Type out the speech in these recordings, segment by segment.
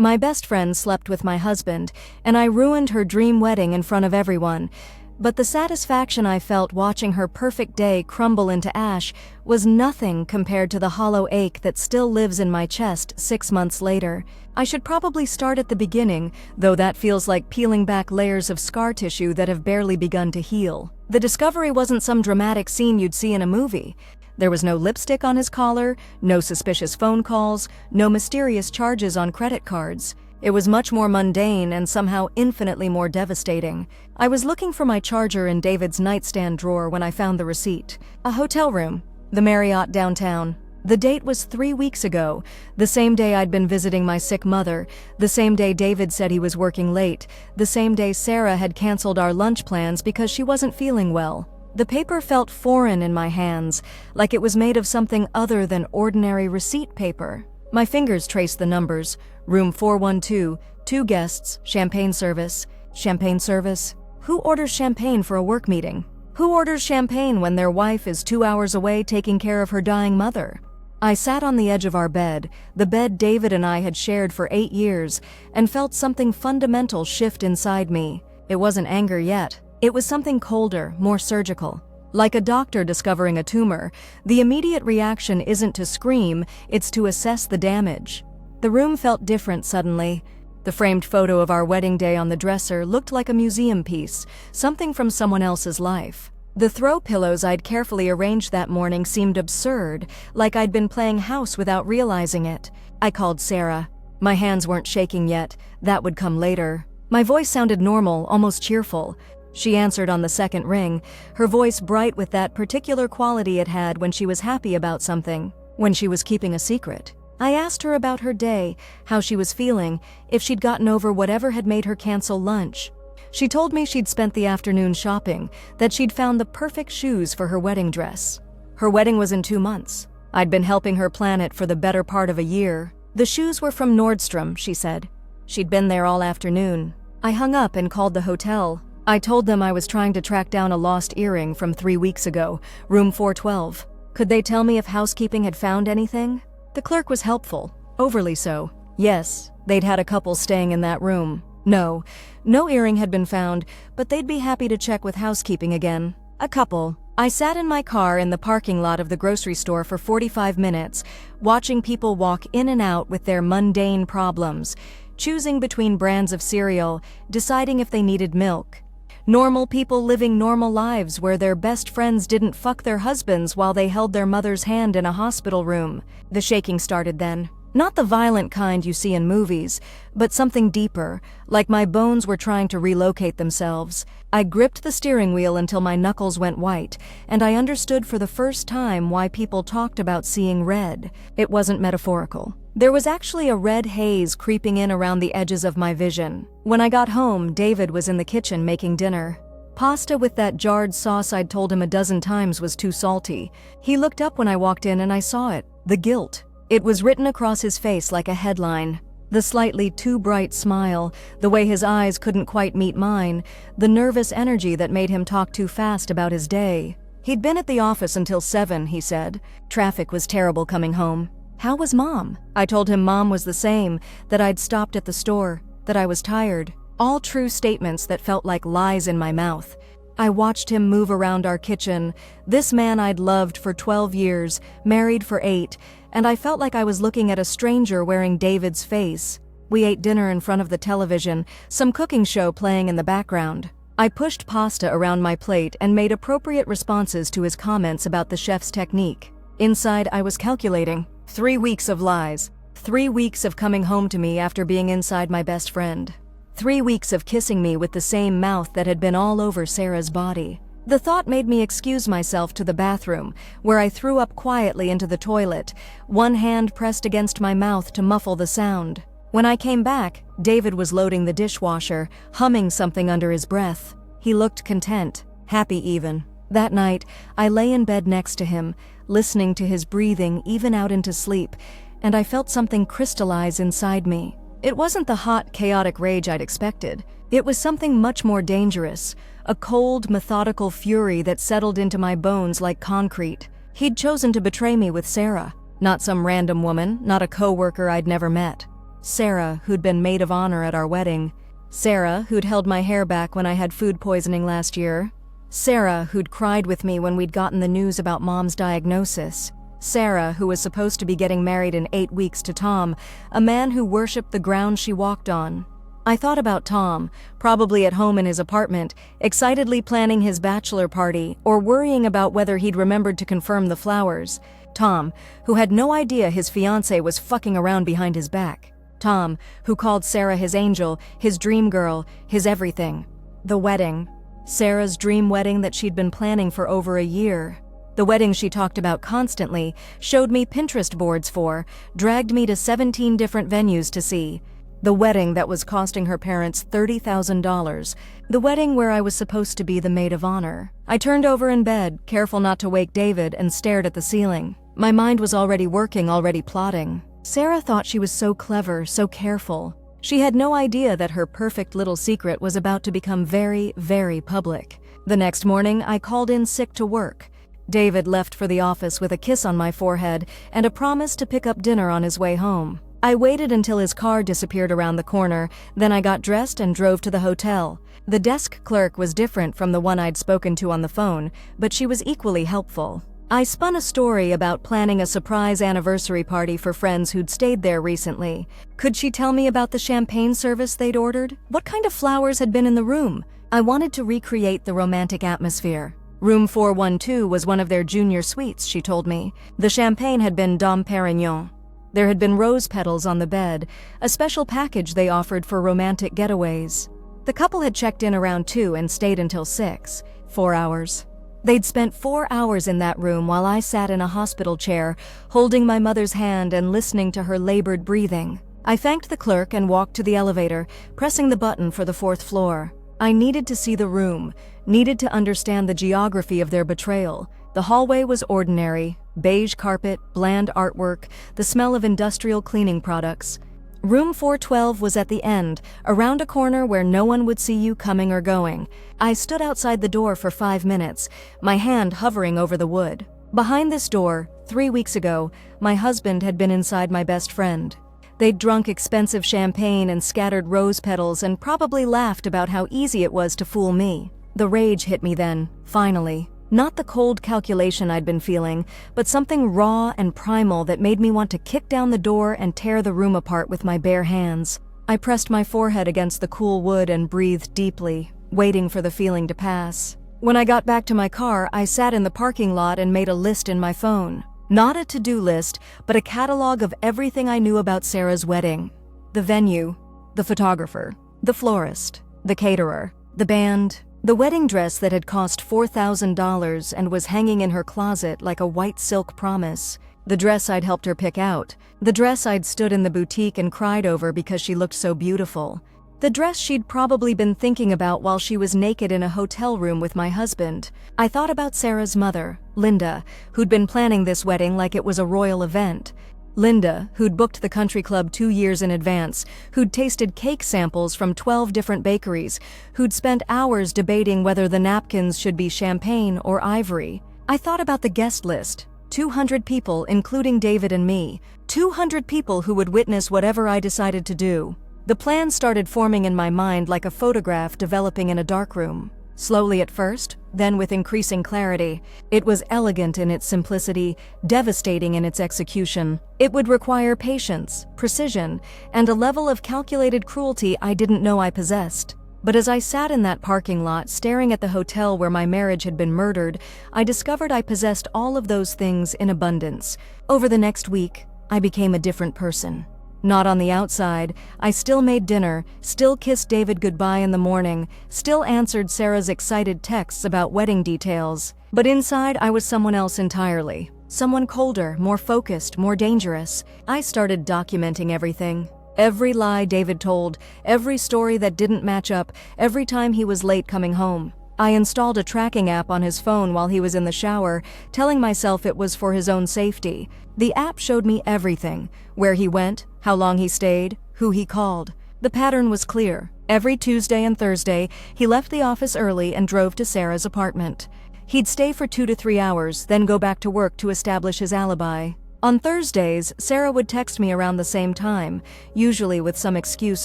My best friend slept with my husband, and I ruined her dream wedding in front of everyone. But the satisfaction I felt watching her perfect day crumble into ash was nothing compared to the hollow ache that still lives in my chest 6 months later. I should probably start at the beginning, though that feels like peeling back layers of scar tissue that have barely begun to heal. The discovery wasn't some dramatic scene you'd see in a movie. There was no lipstick on his collar, no suspicious phone calls, no mysterious charges on credit cards. It was much more mundane and somehow infinitely more devastating. I was looking for my charger in David's nightstand drawer when I found the receipt. A hotel room, the Marriott downtown. The date was 3 weeks ago, the same day I'd been visiting my sick mother, the same day David said he was working late, the same day Sarah had canceled our lunch plans because she wasn't feeling well. The paper felt foreign in my hands, like it was made of something other than ordinary receipt paper. My fingers traced the numbers. Room 412, 2 guests, champagne service. Champagne service? Who orders champagne for a work meeting? Who orders champagne when their wife is 2 hours away taking care of her dying mother? I sat on the edge of our bed, the bed David and I had shared for 8 years, and felt something fundamental shift inside me. It wasn't anger yet. It was something colder, more surgical. Like a doctor discovering a tumor, the immediate reaction isn't to scream, it's to assess the damage. The room felt different suddenly. The framed photo of our wedding day on the dresser looked like a museum piece, something from someone else's life. The throw pillows I'd carefully arranged that morning seemed absurd, like I'd been playing house without realizing it. I called Sarah. My hands weren't shaking yet. That would come later. My voice sounded normal, almost cheerful. She answered on the second ring, her voice bright with that particular quality it had when she was happy about something, when she was keeping a secret. I asked her about her day, how she was feeling, if she'd gotten over whatever had made her cancel lunch. She told me she'd spent the afternoon shopping, that she'd found the perfect shoes for her wedding dress. Her wedding was in 2 months. I'd been helping her plan it for the better part of a year. The shoes were from Nordstrom, she said. She'd been there all afternoon. I hung up and called the hotel. I told them I was trying to track down a lost earring from 3 weeks ago, room 412. Could they tell me if housekeeping had found anything? The clerk was helpful, overly so. Yes, they'd had a couple staying in that room. No earring had been found, but they'd be happy to check with housekeeping again. A couple. I sat in my car in the parking lot of the grocery store for 45 minutes, watching people walk in and out with their mundane problems, choosing between brands of cereal, deciding if they needed milk. Normal people living normal lives where their best friends didn't fuck their husbands while they held their mother's hand in a hospital room. The shaking started then. Not the violent kind you see in movies, but something deeper, like my bones were trying to relocate themselves. I gripped the steering wheel until my knuckles went white, and I understood for the first time why people talked about seeing red. It wasn't metaphorical. There was actually a red haze creeping in around the edges of my vision. When I got home, David was in the kitchen making dinner. Pasta with that jarred sauce I'd told him a dozen times was too salty. He looked up when I walked in and I saw it. The guilt. It was written across his face like a headline. The slightly too bright smile, the way his eyes couldn't quite meet mine, the nervous energy that made him talk too fast about his day. He'd been at the office until 7, he said. Traffic was terrible coming home. How was Mom? I told him Mom was the same, that I'd stopped at the store, that I was tired. All true statements that felt like lies in my mouth. I watched him move around our kitchen, this man I'd loved for 12 years, married for 8, and I felt like I was looking at a stranger wearing David's face. We ate dinner in front of the television, some cooking show playing in the background. I pushed pasta around my plate and made appropriate responses to his comments about the chef's technique. Inside, I was calculating. 3 weeks of lies. 3 weeks of coming home to me after being inside my best friend. 3 weeks of kissing me with the same mouth that had been all over Sarah's body. The thought made me excuse myself to the bathroom, where I threw up quietly into the toilet, one hand pressed against my mouth to muffle the sound. When I came back, David was loading the dishwasher, humming something under his breath. He looked content, happy even. That night, I lay in bed next to him, listening to his breathing even out into sleep, and I felt something crystallize inside me. It wasn't the hot, chaotic rage I'd expected. It was something much more dangerous, a cold, methodical fury that settled into my bones like concrete. He'd chosen to betray me with Sarah, not some random woman, not a coworker I'd never met. Sarah, who'd been maid of honor at our wedding. Sarah, who'd held my hair back when I had food poisoning last year. Sarah, who'd cried with me when we'd gotten the news about Mom's diagnosis. Sarah, who was supposed to be getting married in 8 weeks to Tom, a man who worshipped the ground she walked on. I thought about Tom, probably at home in his apartment, excitedly planning his bachelor party or worrying about whether he'd remembered to confirm the flowers. Tom, who had no idea his fiancée was fucking around behind his back. Tom, who called Sarah his angel, his dream girl, his everything. The wedding. Sarah's dream wedding that she'd been planning for over a year. The wedding she talked about constantly, showed me Pinterest boards for, dragged me to 17 different venues to see. The wedding that was costing her parents $30,000. The wedding where I was supposed to be the maid of honor. I turned over in bed, careful not to wake David, and stared at the ceiling. My mind was already working, already plotting. Sarah thought she was so clever, so careful. She had no idea that her perfect little secret was about to become very, very public. The next morning, I called in sick to work. David left for the office with a kiss on my forehead and a promise to pick up dinner on his way home. I waited until his car disappeared around the corner, then I got dressed and drove to the hotel. The desk clerk was different from the one I'd spoken to on the phone, but she was equally helpful. I spun a story about planning a surprise anniversary party for friends who'd stayed there recently. Could she tell me about the champagne service they'd ordered? What kind of flowers had been in the room? I wanted to recreate the romantic atmosphere. Room 412 was one of their junior suites, she told me. The champagne had been Dom Perignon. There had been rose petals on the bed, a special package they offered for romantic getaways. The couple had checked in around 2 and stayed until 6, 4 hours. They'd spent 4 hours in that room while I sat in a hospital chair, holding my mother's hand and listening to her labored breathing. I thanked the clerk and walked to the elevator, pressing the button for the 4th floor. I needed to see the room, needed to understand the geography of their betrayal. The hallway was ordinary, beige carpet, bland artwork, the smell of industrial cleaning products. Room 412 was at the end, around a corner where no one would see you coming or going. I stood outside the door for 5 minutes, my hand hovering over the wood. Behind this door, 3 weeks ago, my husband had been inside my best friend. They'd drunk expensive champagne and scattered rose petals and probably laughed about how easy it was to fool me. The rage hit me then, finally. Not the cold calculation I'd been feeling, but something raw and primal that made me want to kick down the door and tear the room apart with my bare hands. I pressed my forehead against the cool wood and breathed deeply, waiting for the feeling to pass. When I got back to my car, I sat in the parking lot and made a list in my phone. Not a to-do list, but a catalog of everything I knew about Sarah's wedding. The venue, the photographer, the florist, the caterer, the band, the wedding dress that had cost $4,000 and was hanging in her closet like a white silk promise. The dress I'd helped her pick out. The dress I'd stood in the boutique and cried over because she looked so beautiful. The dress she'd probably been thinking about while she was naked in a hotel room with my husband. I thought about Sarah's mother, Linda, who'd been planning this wedding like it was a royal event. Linda, who'd booked the country club 2 years in advance, who'd tasted cake samples from 12 different bakeries, who'd spent hours debating whether the napkins should be champagne or ivory. I thought about the guest list. 200 people, including David and me. 200 people who would witness whatever I decided to do. The plan started forming in my mind like a photograph developing in a darkroom. Slowly at first, then with increasing clarity. It was elegant in its simplicity, devastating in its execution. It would require patience, precision, and a level of calculated cruelty I didn't know I possessed. But as I sat in that parking lot staring at the hotel where my marriage had been murdered, I discovered I possessed all of those things in abundance. Over the next week, I became a different person. Not on the outside, I still made dinner, still kissed David goodbye in the morning, still answered Sarah's excited texts about wedding details. But inside, I was someone else entirely. Someone colder, more focused, more dangerous. I started documenting everything. Every lie David told, every story that didn't match up, every time he was late coming home. I installed a tracking app on his phone while he was in the shower, telling myself it was for his own safety. The app showed me everything: where he went, how long he stayed, who he called. The pattern was clear. Every Tuesday and Thursday, he left the office early and drove to Sarah's apartment. He'd stay for 2 to 3 hours, then go back to work to establish his alibi. On Thursdays, Sarah would text me around the same time, usually with some excuse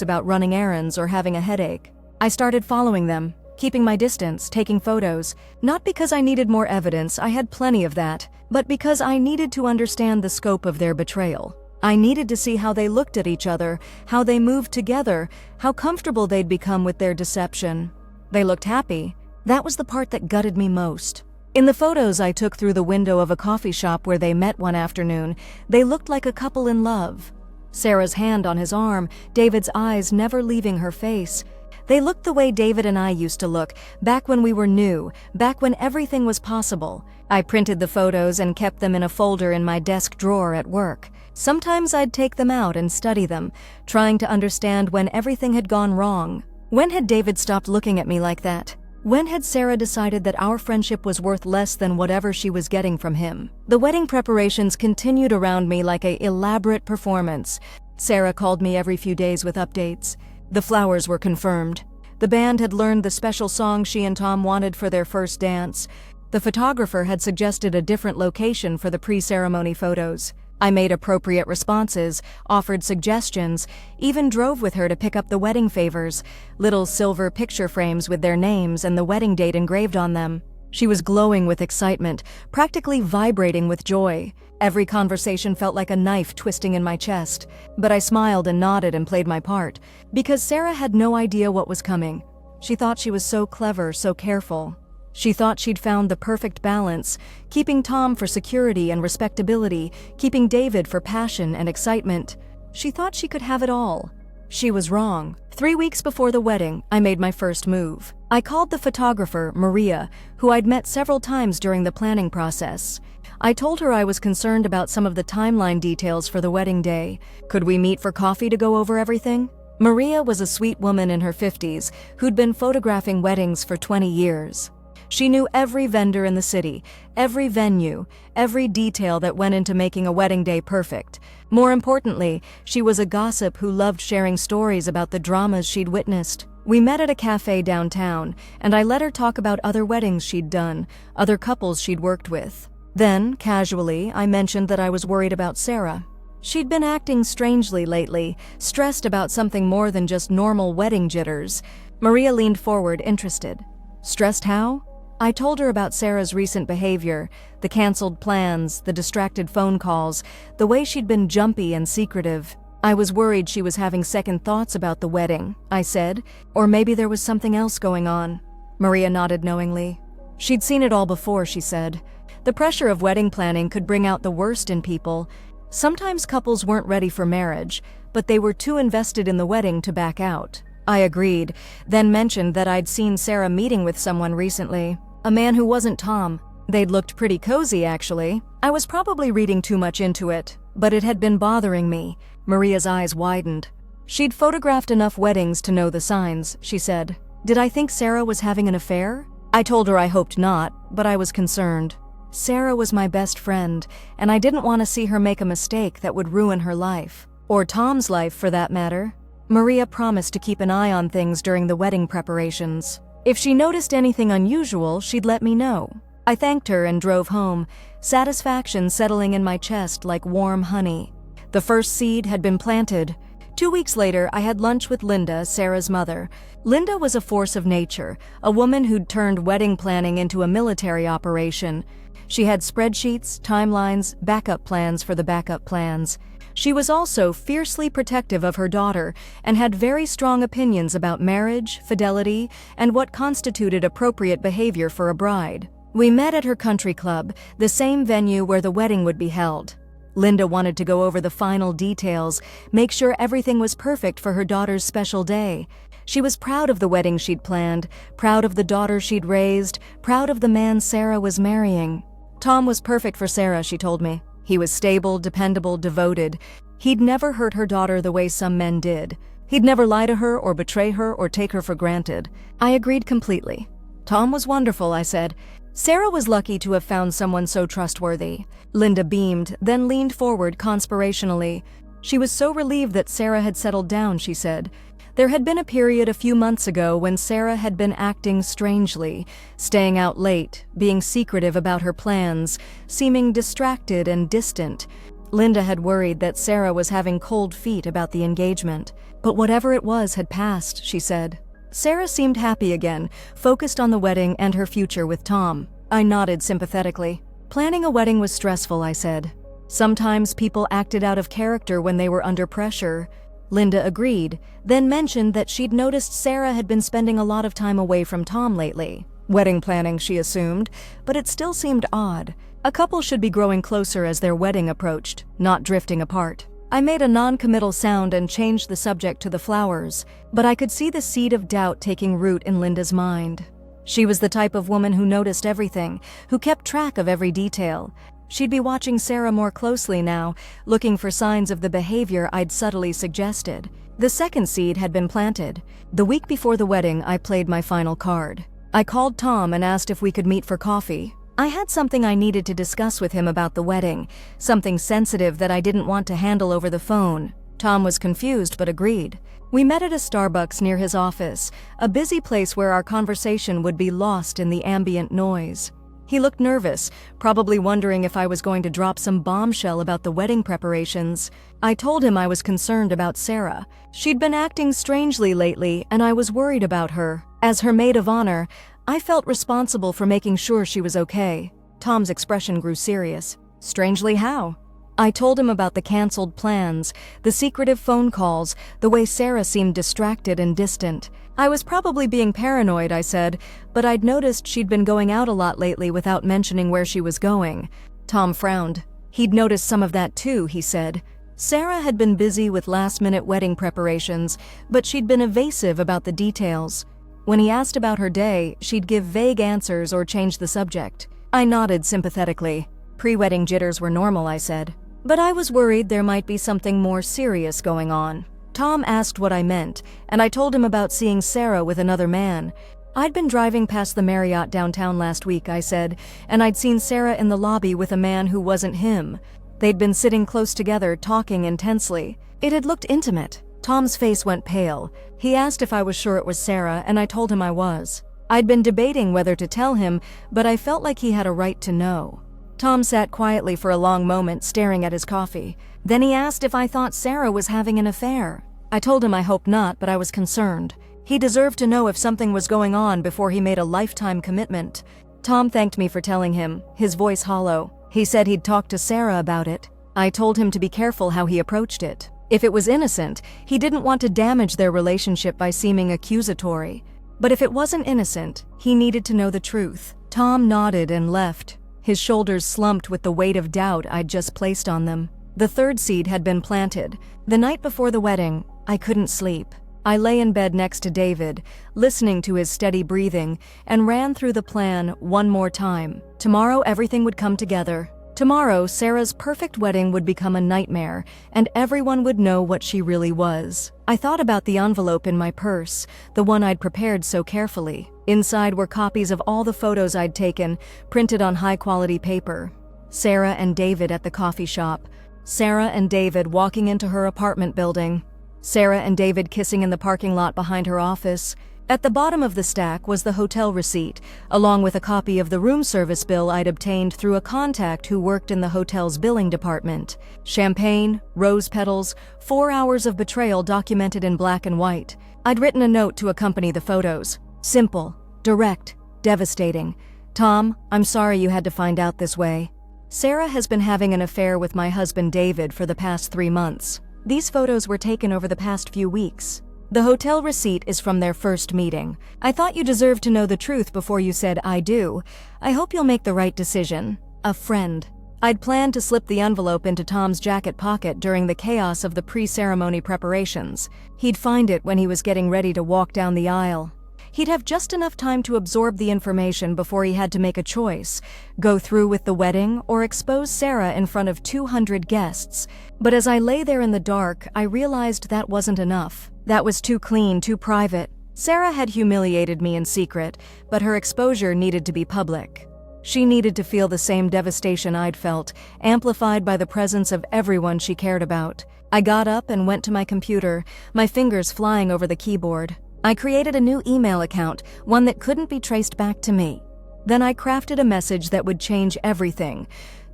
about running errands or having a headache. I started following them, keeping my distance, taking photos, not because I needed more evidence, I had plenty of that, but because I needed to understand the scope of their betrayal. I needed to see how they looked at each other, how they moved together, how comfortable they'd become with their deception. They looked happy. That was the part that gutted me most. In the photos I took through the window of a coffee shop where they met one afternoon, they looked like a couple in love. Sarah's hand on his arm, David's eyes never leaving her face. They looked the way David and I used to look, back when we were new, back when everything was possible. I printed the photos and kept them in a folder in my desk drawer at work. Sometimes I'd take them out and study them, trying to understand when everything had gone wrong. When had David stopped looking at me like that? When had Sarah decided that our friendship was worth less than whatever she was getting from him? The wedding preparations continued around me like an elaborate performance. Sarah called me every few days with updates. The flowers were confirmed. The band had learned the special song she and Tom wanted for their first dance. The photographer had suggested a different location for the pre-ceremony photos. I made appropriate responses, offered suggestions, even drove with her to pick up the wedding favors, little silver picture frames with their names and the wedding date engraved on them. She was glowing with excitement, practically vibrating with joy. Every conversation felt like a knife twisting in my chest, but I smiled and nodded and played my part, because Sarah had no idea what was coming. She thought she was so clever, so careful. She thought she'd found the perfect balance, keeping Tom for security and respectability, keeping David for passion and excitement. She thought she could have it all. She was wrong. 3 weeks before the wedding, I made my first move. I called the photographer, Maria, who I'd met several times during the planning process. I told her I was concerned about some of the timeline details for the wedding day. Could we meet for coffee to go over everything? Maria was a sweet woman in her 50s who'd been photographing weddings for 20 years. She knew every vendor in the city, every venue, every detail that went into making a wedding day perfect. More importantly, she was a gossip who loved sharing stories about the dramas she'd witnessed. We met at a cafe downtown, and I let her talk about other weddings she'd done, other couples she'd worked with. Then, casually, I mentioned that I was worried about Sarah. She'd been acting strangely lately, stressed about something more than just normal wedding jitters. Maria leaned forward, interested. Stressed how? I told her about Sarah's recent behavior, the canceled plans, the distracted phone calls, the way she'd been jumpy and secretive. I was worried she was having second thoughts about the wedding, I said, or maybe there was something else going on. Maria nodded knowingly. She'd seen it all before, she said. The pressure of wedding planning could bring out the worst in people. Sometimes couples weren't ready for marriage, but they were too invested in the wedding to back out. I agreed, then mentioned that I'd seen Sarah meeting with someone recently, a man who wasn't Tom. They'd looked pretty cozy, actually. I was probably reading too much into it, but it had been bothering me. Maria's eyes widened. She'd photographed enough weddings to know the signs, she said. Did I think Sarah was having an affair? I told her I hoped not, but I was concerned. Sarah was my best friend, and I didn't want to see her make a mistake that would ruin her life. Or Tom's life, for that matter. Maria promised to keep an eye on things during the wedding preparations. If she noticed anything unusual, she'd let me know. I thanked her and drove home, satisfaction settling in my chest like warm honey. The first seed had been planted. 2 weeks later, I had lunch with Linda, Sarah's mother. Linda was a force of nature, a woman who'd turned wedding planning into a military operation. She had spreadsheets, timelines, backup plans for the backup plans. She was also fiercely protective of her daughter and had very strong opinions about marriage, fidelity, and what constituted appropriate behavior for a bride. We met at her country club, the same venue where the wedding would be held. Linda wanted to go over the final details, make sure everything was perfect for her daughter's special day. She was proud of the wedding she'd planned, proud of the daughter she'd raised, proud of the man Sarah was marrying. Tom was perfect for Sarah, she told me. He was stable, dependable, devoted. He'd never hurt her daughter the way some men did. He'd never lie to her or betray her or take her for granted. I agreed completely. Tom was wonderful, I said. Sarah was lucky to have found someone so trustworthy. Linda beamed, then leaned forward conspirationally. She was so relieved that Sarah had settled down, she said. There had been a period a few months ago when Sarah had been acting strangely, staying out late, being secretive about her plans, seeming distracted and distant. Linda had worried that Sarah was having cold feet about the engagement, but whatever it was had passed, she said. Sarah seemed happy again, focused on the wedding and her future with Tom. I nodded sympathetically. Planning a wedding was stressful, I said. Sometimes people acted out of character when they were under pressure. Linda agreed, then mentioned that she'd noticed Sarah had been spending a lot of time away from Tom lately. Wedding planning, she assumed, but it still seemed odd. A couple should be growing closer as their wedding approached, not drifting apart. I made a non-committal sound and changed the subject to the flowers, but I could see the seed of doubt taking root in Linda's mind. She was the type of woman who noticed everything, who kept track of every detail. She'd be watching Sarah more closely now, looking for signs of the behavior I'd subtly suggested. The second seed had been planted. The week before the wedding, I played my final card. I called Tom and asked if we could meet for coffee. I had something I needed to discuss with him about the wedding, something sensitive that I didn't want to handle over the phone. Tom was confused but agreed. We met at a Starbucks near his office, a busy place where our conversation would be lost in the ambient noise. He looked nervous, probably wondering if I was going to drop some bombshell about the wedding preparations. I told him I was concerned about Sarah. She'd been acting strangely lately, and I was worried about her. As her maid of honor, I felt responsible for making sure she was okay. Tom's expression grew serious. Strangely how? I told him about the canceled plans, the secretive phone calls, the way Sarah seemed distracted and distant. I was probably being paranoid, I said, but I'd noticed she'd been going out a lot lately without mentioning where she was going. Tom frowned. He'd noticed some of that too, he said. Sarah had been busy with last-minute wedding preparations, but she'd been evasive about the details. When he asked about her day, she'd give vague answers or change the subject. I nodded sympathetically. Pre-wedding jitters were normal, I said. But I was worried there might be something more serious going on. Tom asked what I meant, and I told him about seeing Sarah with another man. I'd been driving past the Marriott downtown last week, I said, and I'd seen Sarah in the lobby with a man who wasn't him. They'd been sitting close together, talking intensely. It had looked intimate. Tom's face went pale. He asked if I was sure it was Sarah, and I told him I was. I'd been debating whether to tell him, but I felt like he had a right to know. Tom sat quietly for a long moment, staring at his coffee. Then he asked if I thought Sarah was having an affair. I told him I hoped not, but I was concerned. He deserved to know if something was going on before he made a lifetime commitment. Tom thanked me for telling him, his voice hollow. He said he'd talked to Sarah about it. I told him to be careful how he approached it. If it was innocent, he didn't want to damage their relationship by seeming accusatory. But if it wasn't innocent, he needed to know the truth. Tom nodded and left. His shoulders slumped with the weight of doubt I'd just placed on them. The third seed had been planted. The night before the wedding, I couldn't sleep. I lay in bed next to David, listening to his steady breathing, and ran through the plan one more time. Tomorrow everything would come together. Tomorrow, Sarah's perfect wedding would become a nightmare, and everyone would know what she really was. I thought about the envelope in my purse, the one I'd prepared so carefully. Inside were copies of all the photos I'd taken, printed on high-quality paper. Sarah and David at the coffee shop. Sarah and David walking into her apartment building. Sarah and David kissing in the parking lot behind her office. At the bottom of the stack was the hotel receipt, along with a copy of the room service bill I'd obtained through a contact who worked in the hotel's billing department. Champagne, rose petals, 4 hours of betrayal documented in black and white. I'd written a note to accompany the photos. Simple, direct, devastating. Tom, I'm sorry you had to find out this way. Sarah has been having an affair with my husband David for the past 3 months. These photos were taken over the past few weeks. The hotel receipt is from their first meeting. I thought you deserved to know the truth before you said I do. I hope you'll make the right decision. A friend. I'd planned to slip the envelope into Tom's jacket pocket during the chaos of the pre-ceremony preparations. He'd find it when he was getting ready to walk down the aisle. He'd have just enough time to absorb the information before he had to make a choice, go through with the wedding or expose Sarah in front of 200 guests. But as I lay there in the dark, I realized that wasn't enough. That was too clean, too private. Sarah had humiliated me in secret, but her exposure needed to be public. She needed to feel the same devastation I'd felt, amplified by the presence of everyone she cared about. I got up and went to my computer, my fingers flying over the keyboard. I created a new email account, one that couldn't be traced back to me. Then I crafted a message that would change everything.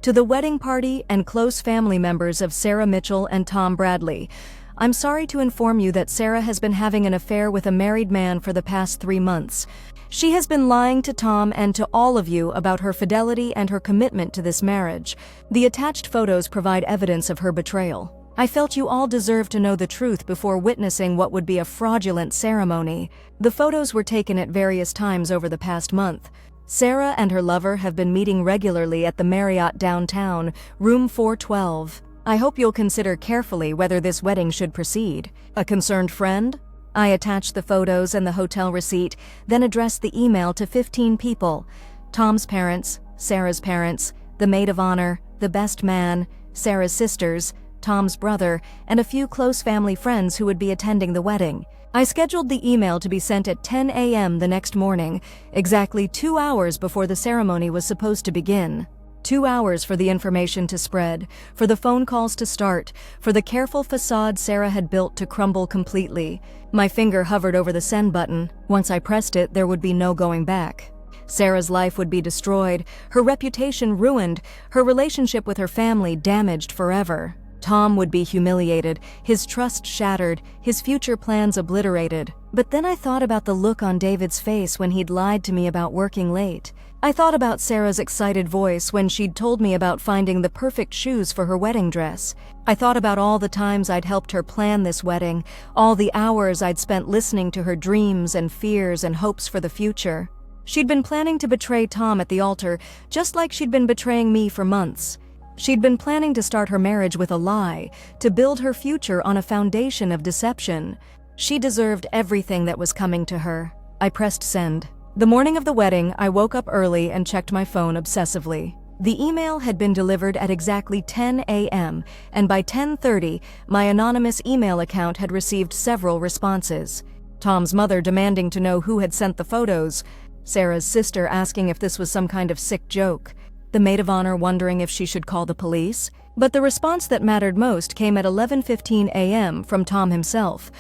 To the wedding party and close family members of Sarah Mitchell and Tom Bradley, I'm sorry to inform you that Sarah has been having an affair with a married man for the past 3 months. She has been lying to Tom and to all of you about her fidelity and her commitment to this marriage. The attached photos provide evidence of her betrayal. I felt you all deserved to know the truth before witnessing what would be a fraudulent ceremony. The photos were taken at various times over the past month. Sarah and her lover have been meeting regularly at the Marriott downtown, room 412. I hope you'll consider carefully whether this wedding should proceed. A concerned friend? I attached the photos and the hotel receipt, then addressed the email to 15 people: Tom's parents, Sarah's parents, the maid of honor, the best man, Sarah's sisters, Tom's brother, and a few close family friends who would be attending the wedding. I scheduled the email to be sent at 10 a.m. the next morning, exactly 2 hours before the ceremony was supposed to begin. 2 hours for the information to spread, for the phone calls to start, for the careful facade Sarah had built to crumble completely. My finger hovered over the send button. Once I pressed it, there would be no going back. Sarah's life would be destroyed, her reputation ruined, her relationship with her family damaged forever. Tom would be humiliated, his trust shattered, his future plans obliterated. But then I thought about the look on David's face when he'd lied to me about working late. I thought about Sarah's excited voice when she'd told me about finding the perfect shoes for her wedding dress. I thought about all the times I'd helped her plan this wedding, all the hours I'd spent listening to her dreams and fears and hopes for the future. She'd been planning to betray Tom at the altar, just like she'd been betraying me for months. She'd been planning to start her marriage with a lie, to build her future on a foundation of deception. She deserved everything that was coming to her. I pressed send. The morning of the wedding, I woke up early and checked my phone obsessively. The email had been delivered at exactly 10 a.m., and by 10:30, my anonymous email account had received several responses. Tom's mother demanding to know who had sent the photos, Sarah's sister asking if this was some kind of sick joke, the maid of honor wondering if she should call the police. But the response that mattered most came at 11:15 a.m. from Tom himself.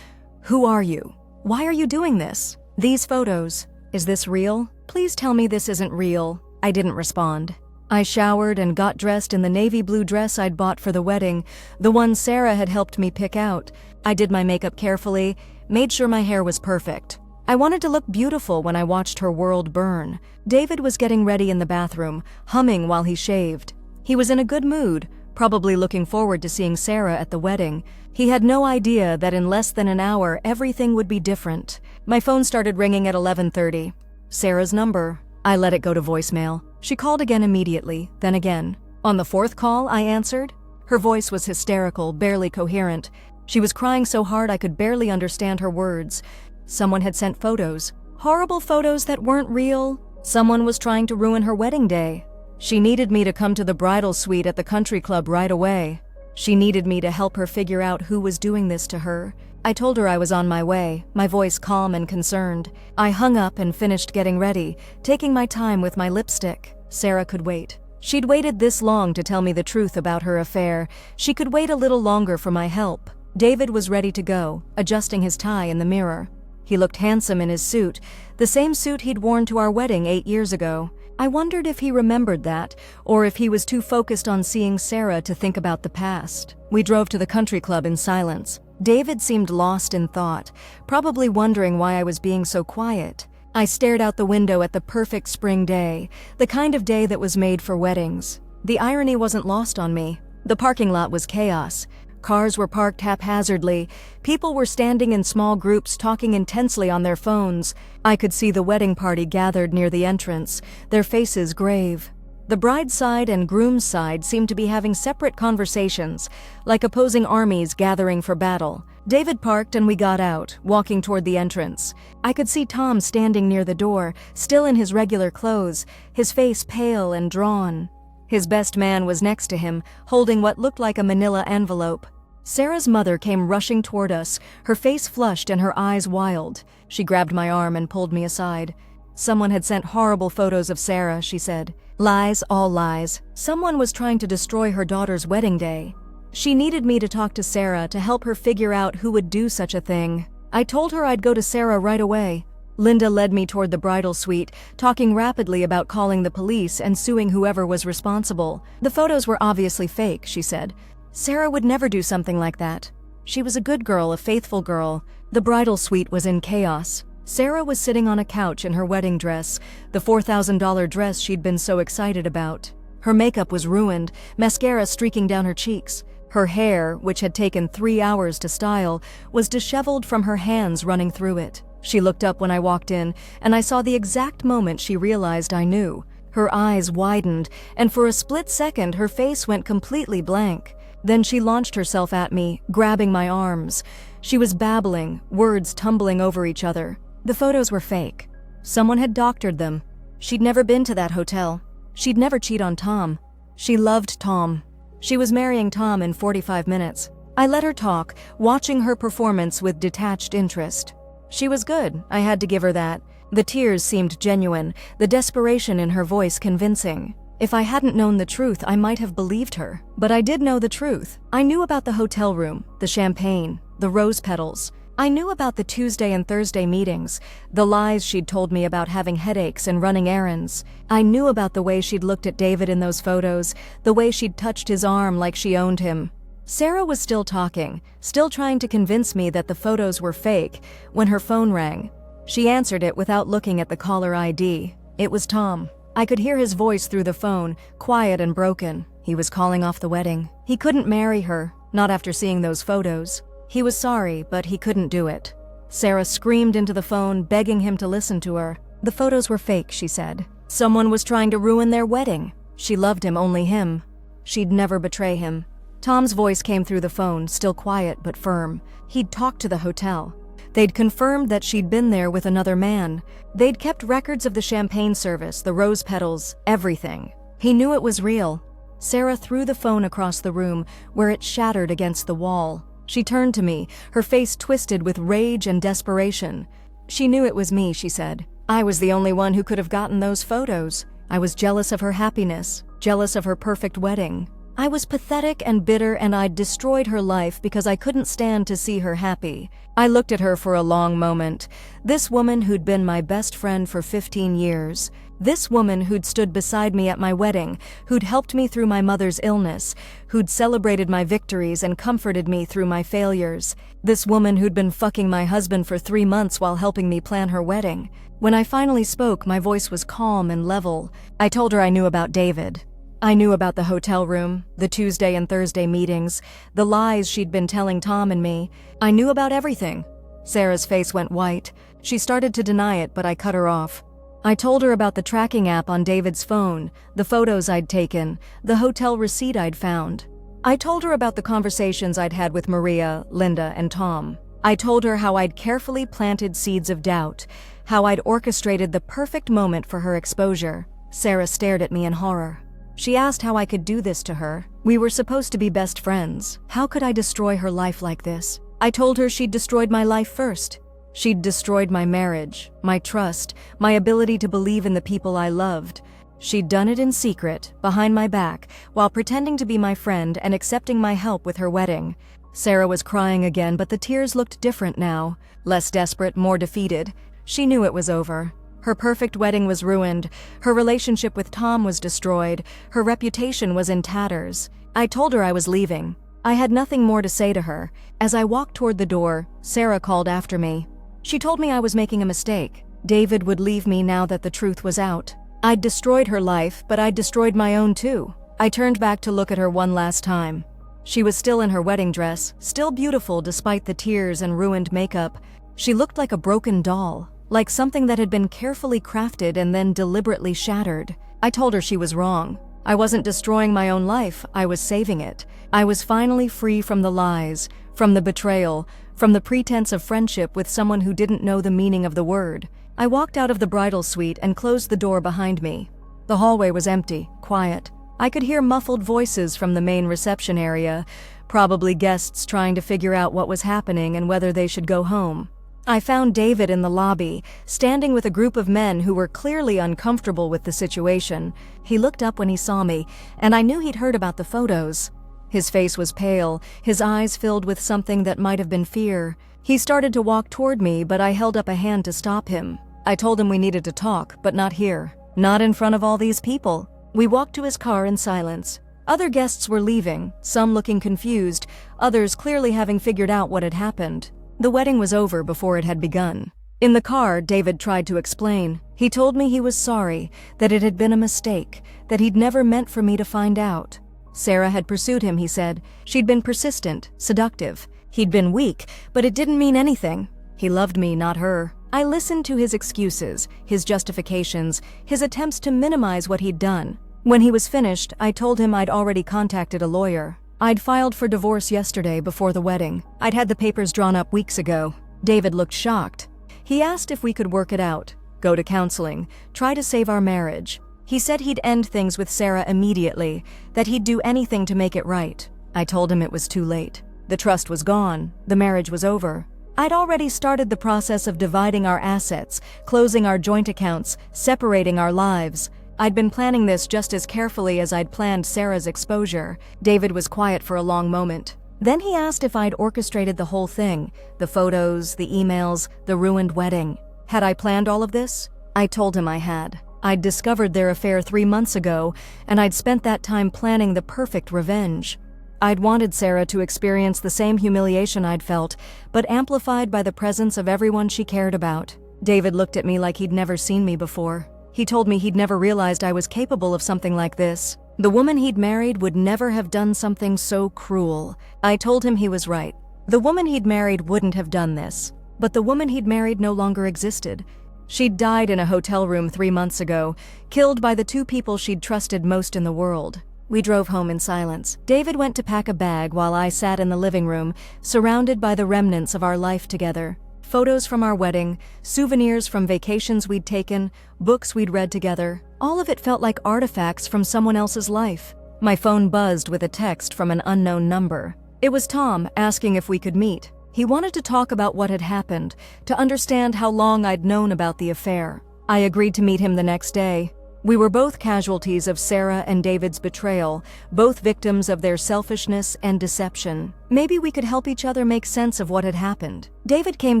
Who are you? Why are you doing this? These photos. Is this real? Please tell me this isn't real. I didn't respond. I showered and got dressed in the navy blue dress I'd bought for the wedding, the one Sarah had helped me pick out. I did my makeup carefully, made sure my hair was perfect. I wanted to look beautiful when I watched her world burn. David was getting ready in the bathroom, humming while he shaved. He was in a good mood, probably looking forward to seeing Sarah at the wedding. He had no idea that in less than an hour, everything would be different. My phone started ringing at 11:30. Sarah's number. I let it go to voicemail. She called again immediately, then again. On the 4th call, I answered. Her voice was hysterical, barely coherent. She was crying so hard I could barely understand her words. Someone had sent photos. Horrible photos that weren't real. Someone was trying to ruin her wedding day. She needed me to come to the bridal suite at the country club right away. She needed me to help her figure out who was doing this to her. I told her I was on my way, my voice calm and concerned. I hung up and finished getting ready, taking my time with my lipstick. Sarah could wait. She'd waited this long to tell me the truth about her affair. She could wait a little longer for my help. David was ready to go, adjusting his tie in the mirror. He looked handsome in his suit, the same suit he'd worn to our wedding 8 years ago. I wondered if he remembered that, or if he was too focused on seeing Sarah to think about the past. We drove to the country club in silence. David seemed lost in thought, probably wondering why I was being so quiet. I stared out the window at the perfect spring day, the kind of day that was made for weddings. The irony wasn't lost on me. The parking lot was chaos. Cars were parked haphazardly. People were standing in small groups talking intensely on their phones. I could see the wedding party gathered near the entrance, their faces grave. The bride's side and groom's side seemed to be having separate conversations, like opposing armies gathering for battle. David parked and we got out, walking toward the entrance. I could see Tom standing near the door, still in his regular clothes, his face pale and drawn. His best man was next to him, holding what looked like a manila envelope. Sarah's mother came rushing toward us, her face flushed and her eyes wild. She grabbed my arm and pulled me aside. Someone had sent horrible photos of Sarah, she said. Lies, all lies. Someone was trying to destroy her daughter's wedding day. She needed me to talk to Sarah to help her figure out who would do such a thing. I told her I'd go to Sarah right away. Linda led me toward the bridal suite, talking rapidly about calling the police and suing whoever was responsible. The photos were obviously fake, she said. Sarah would never do something like that. She was a good girl, a faithful girl. The bridal suite was in chaos. Sarah was sitting on a couch in her wedding dress, the $4,000 dress she'd been so excited about. Her makeup was ruined, mascara streaking down her cheeks. Her hair, which had taken 3 hours to style, was disheveled from her hands running through it. She looked up when I walked in, and I saw the exact moment she realized I knew. Her eyes widened, and for a split second her face went completely blank. Then she launched herself at me, grabbing my arms. She was babbling, words tumbling over each other. The photos were fake. Someone had doctored them. She'd never been to that hotel. She'd never cheat on Tom. She loved Tom. She was marrying Tom in 45 minutes. I let her talk, watching her performance with detached interest. She was good, I had to give her that. The tears seemed genuine, the desperation in her voice convincing. If I hadn't known the truth, I might have believed her. But I did know the truth. I knew about the hotel room, the champagne, the rose petals. I knew about the Tuesday and Thursday meetings, the lies she'd told me about having headaches and running errands. I knew about the way she'd looked at David in those photos, the way she'd touched his arm like she owned him. Sarah was still talking, still trying to convince me that the photos were fake, when her phone rang. She answered it without looking at the caller ID. It was Tom. I could hear his voice through the phone, quiet and broken. He was calling off the wedding. He couldn't marry her, not after seeing those photos. He was sorry, but he couldn't do it. Sarah screamed into the phone, begging him to listen to her. The photos were fake, she said. Someone was trying to ruin their wedding. She loved him, only him. She'd never betray him. Tom's voice came through the phone, still quiet but firm. He'd talked to the hotel. They'd confirmed that she'd been there with another man. They'd kept records of the champagne service, the rose petals, everything. He knew it was real. Sarah threw the phone across the room, where it shattered against the wall. She turned to me, her face twisted with rage and desperation. She knew it was me, she said. I was the only one who could have gotten those photos. I was jealous of her happiness, jealous of her perfect wedding. I was pathetic and bitter, and I'd destroyed her life because I couldn't stand to see her happy. I looked at her for a long moment. This woman who'd been my best friend for 15 years. This woman who'd stood beside me at my wedding, who'd helped me through my mother's illness, who'd celebrated my victories and comforted me through my failures. This woman who'd been fucking my husband for 3 months while helping me plan her wedding. When I finally spoke, my voice was calm and level. I told her I knew about David. I knew about the hotel room, the Tuesday and Thursday meetings, the lies she'd been telling Tom and me. I knew about everything. Sarah's face went white. She started to deny it, but I cut her off. I told her about the tracking app on David's phone, the photos I'd taken, the hotel receipt I'd found. I told her about the conversations I'd had with Maria, Linda, and Tom. I told her how I'd carefully planted seeds of doubt, how I'd orchestrated the perfect moment for her exposure. Sarah stared at me in horror. She asked how I could do this to her. We were supposed to be best friends. How could I destroy her life like this? I told her she'd destroyed my life first. She'd destroyed my marriage, my trust, my ability to believe in the people I loved. She'd done it in secret, behind my back, while pretending to be my friend and accepting my help with her wedding. Sarah was crying again, but the tears looked different now. Less desperate, more defeated. She knew it was over. Her perfect wedding was ruined. Her relationship with Tom was destroyed. Her reputation was in tatters. I told her I was leaving. I had nothing more to say to her. As I walked toward the door, Sarah called after me. She told me I was making a mistake. David would leave me now that the truth was out. I'd destroyed her life, but I'd destroyed my own too. I turned back to look at her one last time. She was still in her wedding dress, still beautiful despite the tears and ruined makeup. She looked like a broken doll, like something that had been carefully crafted and then deliberately shattered. I told her she was wrong. I wasn't destroying my own life, I was saving it. I was finally free from the lies, from the betrayal, from the pretense of friendship with someone who didn't know the meaning of the word. I walked out of the bridal suite and closed the door behind me. The hallway was empty, quiet. I could hear muffled voices from the main reception area, probably guests trying to figure out what was happening and whether they should go home. I found David in the lobby, standing with a group of men who were clearly uncomfortable with the situation. He looked up when he saw me, and I knew he'd heard about the photos. His face was pale, his eyes filled with something that might have been fear. He started to walk toward me, but I held up a hand to stop him. I told him we needed to talk, but not here. Not in front of all these people. We walked to his car in silence. Other guests were leaving, some looking confused, others clearly having figured out what had happened. The wedding was over before it had begun. In the car, David tried to explain. He told me he was sorry, that it had been a mistake, that he'd never meant for me to find out. Sarah had pursued him, he said. She'd been persistent, seductive. He'd been weak, but it didn't mean anything. He loved me, not her. I listened to his excuses, his justifications, his attempts to minimize what he'd done. When he was finished, I told him I'd already contacted a lawyer. I'd filed for divorce yesterday before the wedding. I'd had the papers drawn up weeks ago. David looked shocked. He asked if we could work it out, go to counseling, try to save our marriage. He said he'd end things with Sarah immediately, that he'd do anything to make it right. I told him it was too late. The trust was gone. The marriage was over. I'd already started the process of dividing our assets, closing our joint accounts, separating our lives. I'd been planning this just as carefully as I'd planned Sarah's exposure. David was quiet for a long moment. Then he asked if I'd orchestrated the whole thing, the photos, the emails, the ruined wedding. Had I planned all of this? I told him I had. I'd discovered their affair 3 months ago, and I'd spent that time planning the perfect revenge. I'd wanted Sarah to experience the same humiliation I'd felt, but amplified by the presence of everyone she cared about. David looked at me like he'd never seen me before. He told me he'd never realized I was capable of something like this. The woman he'd married would never have done something so cruel. I told him he was right. The woman he'd married wouldn't have done this. But the woman he'd married no longer existed. She'd died in a hotel room 3 months ago, killed by the 2 people she'd trusted most in the world. We drove home in silence. David went to pack a bag while I sat in the living room, surrounded by the remnants of our life together. Photos from our wedding, souvenirs from vacations we'd taken, books we'd read together. All of it felt like artifacts from someone else's life. My phone buzzed with a text from an unknown number. It was Tom asking if we could meet. He wanted to talk about what had happened, to understand how long I'd known about the affair. I agreed to meet him the next day. We were both casualties of Sarah and David's betrayal, both victims of their selfishness and deception. Maybe we could help each other make sense of what had happened. David came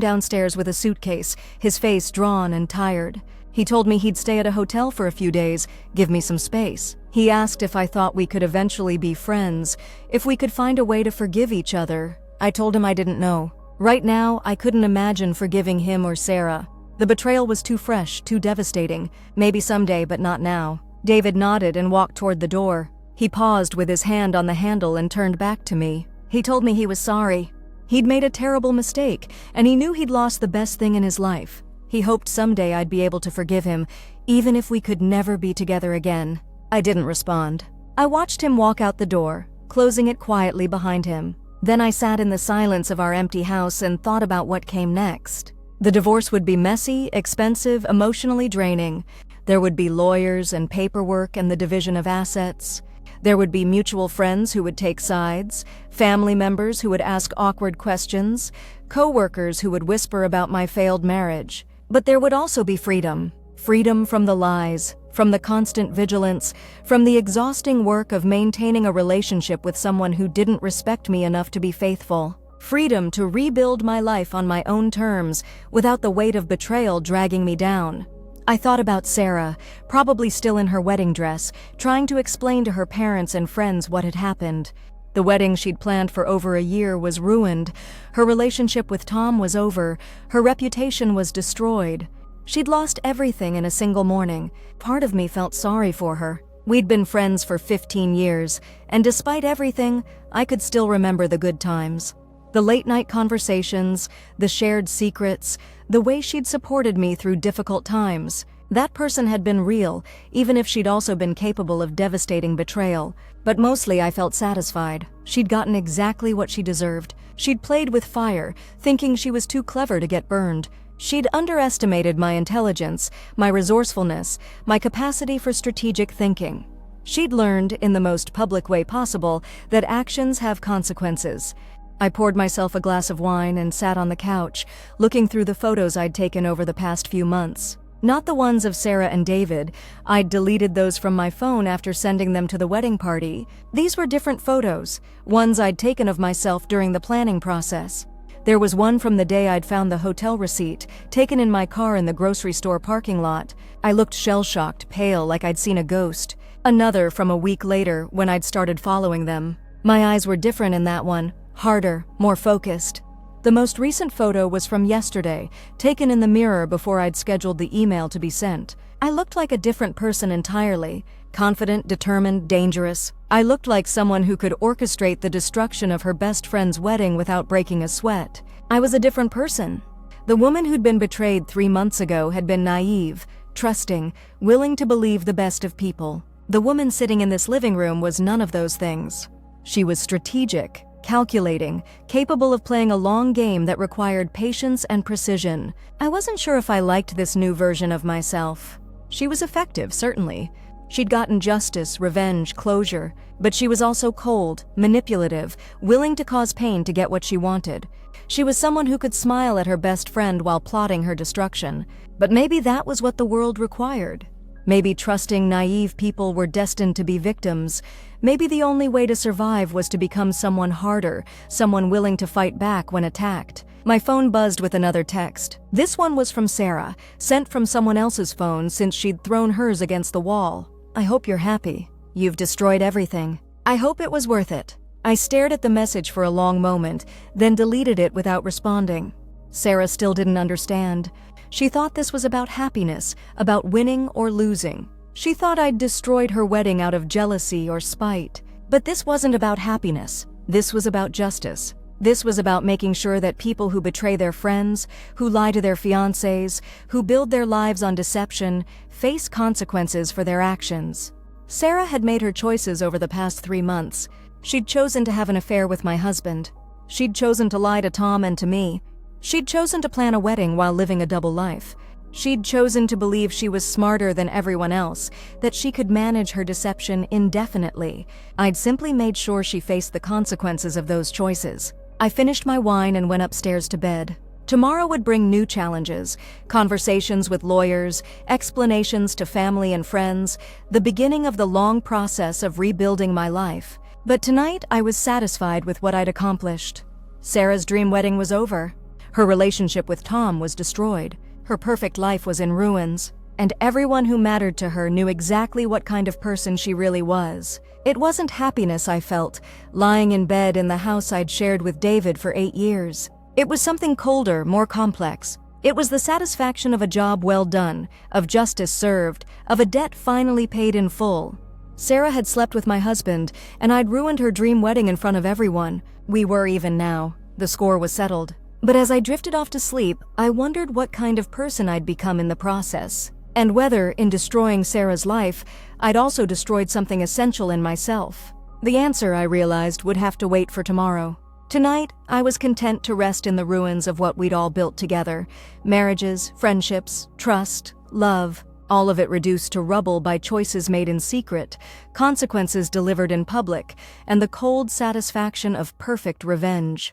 downstairs with a suitcase, his face drawn and tired. He told me he'd stay at a hotel for a few days, give me some space. He asked if I thought we could eventually be friends, if we could find a way to forgive each other. I told him I didn't know. Right now, I couldn't imagine forgiving him or Sarah. The betrayal was too fresh, too devastating. Maybe someday, but not now. David nodded and walked toward the door. He paused with his hand on the handle and turned back to me. He told me he was sorry. He'd made a terrible mistake, and he knew he'd lost the best thing in his life. He hoped someday I'd be able to forgive him, even if we could never be together again. I didn't respond. I watched him walk out the door, closing it quietly behind him. Then I sat in the silence of our empty house and thought about what came next. The divorce would be messy, expensive, emotionally draining. There would be lawyers and paperwork and the division of assets. There would be mutual friends who would take sides, family members who would ask awkward questions, co-workers who would whisper about my failed marriage. But there would also be freedom. Freedom from the lies, from the constant vigilance, from the exhausting work of maintaining a relationship with someone who didn't respect me enough to be faithful. Freedom to rebuild my life on my own terms, without the weight of betrayal dragging me down. I thought about Sarah, probably still in her wedding dress, trying to explain to her parents and friends what had happened. The wedding she'd planned for over a year was ruined. Her relationship with Tom was over. Her reputation was destroyed. She'd lost everything in a single morning. Part of me felt sorry for her. We'd been friends for 15 years, and despite everything, I could still remember the good times. The late-night conversations, the shared secrets, the way she'd supported me through difficult times. That person had been real, even if she'd also been capable of devastating betrayal. But mostly I felt satisfied. She'd gotten exactly what she deserved. She'd played with fire, thinking she was too clever to get burned. She'd underestimated my intelligence, my resourcefulness, my capacity for strategic thinking. She'd learned, in the most public way possible, that actions have consequences. I poured myself a glass of wine and sat on the couch, looking through the photos I'd taken over the past few months. Not the ones of Sarah and David. I'd deleted those from my phone after sending them to the wedding party. These were different photos, ones I'd taken of myself during the planning process. There was one from the day I'd found the hotel receipt, taken in my car in the grocery store parking lot. I looked shell-shocked, pale, like I'd seen a ghost. Another from a week later, when I'd started following them. My eyes were different in that one, harder, more focused. The most recent photo was from yesterday, taken in the mirror before I'd scheduled the email to be sent. I looked like a different person entirely. Confident, determined, dangerous. I looked like someone who could orchestrate the destruction of her best friend's wedding without breaking a sweat. I was a different person. The woman who'd been betrayed 3 months ago had been naive, trusting, willing to believe the best of people. The woman sitting in this living room was none of those things. She was strategic, calculating, capable of playing a long game that required patience and precision. I wasn't sure if I liked this new version of myself. She was effective, certainly. She'd gotten justice, revenge, closure, but she was also cold, manipulative, willing to cause pain to get what she wanted. She was someone who could smile at her best friend while plotting her destruction. But maybe that was what the world required. Maybe trusting, naive people were destined to be victims. Maybe the only way to survive was to become someone harder, someone willing to fight back when attacked. My phone buzzed with another text. This one was from Sarah, sent from someone else's phone since she'd thrown hers against the wall. I hope you're happy. You've destroyed everything. I hope it was worth it. I stared at the message for a long moment, then deleted it without responding. Sarah still didn't understand. She thought this was about happiness, about winning or losing. She thought I'd destroyed her wedding out of jealousy or spite. But this wasn't about happiness. This was about justice. This was about making sure that people who betray their friends, who lie to their fiancés, who build their lives on deception, face consequences for their actions. Sarah had made her choices over the past 3 months. She'd chosen to have an affair with my husband. She'd chosen to lie to Tom and to me. She'd chosen to plan a wedding while living a double life. She'd chosen to believe she was smarter than everyone else, that she could manage her deception indefinitely. I'd simply made sure she faced the consequences of those choices. I finished my wine and went upstairs to bed. Tomorrow would bring new challenges, conversations with lawyers, explanations to family and friends, the beginning of the long process of rebuilding my life. But tonight I was satisfied with what I'd accomplished. Sarah's dream wedding was over. Her relationship with Tom was destroyed. Her perfect life was in ruins. And everyone who mattered to her knew exactly what kind of person she really was. It wasn't happiness I felt, lying in bed in the house I'd shared with David for 8 years. It was something colder, more complex. It was the satisfaction of a job well done, of justice served, of a debt finally paid in full. Sarah had slept with my husband, and I'd ruined her dream wedding in front of everyone. We were even now. The score was settled. But as I drifted off to sleep, I wondered what kind of person I'd become in the process. And whether, in destroying Sarah's life, I'd also destroyed something essential in myself. The answer, I realized, would have to wait for tomorrow. Tonight, I was content to rest in the ruins of what we'd all built together. Marriages, friendships, trust, love, all of it reduced to rubble by choices made in secret, consequences delivered in public, and the cold satisfaction of perfect revenge.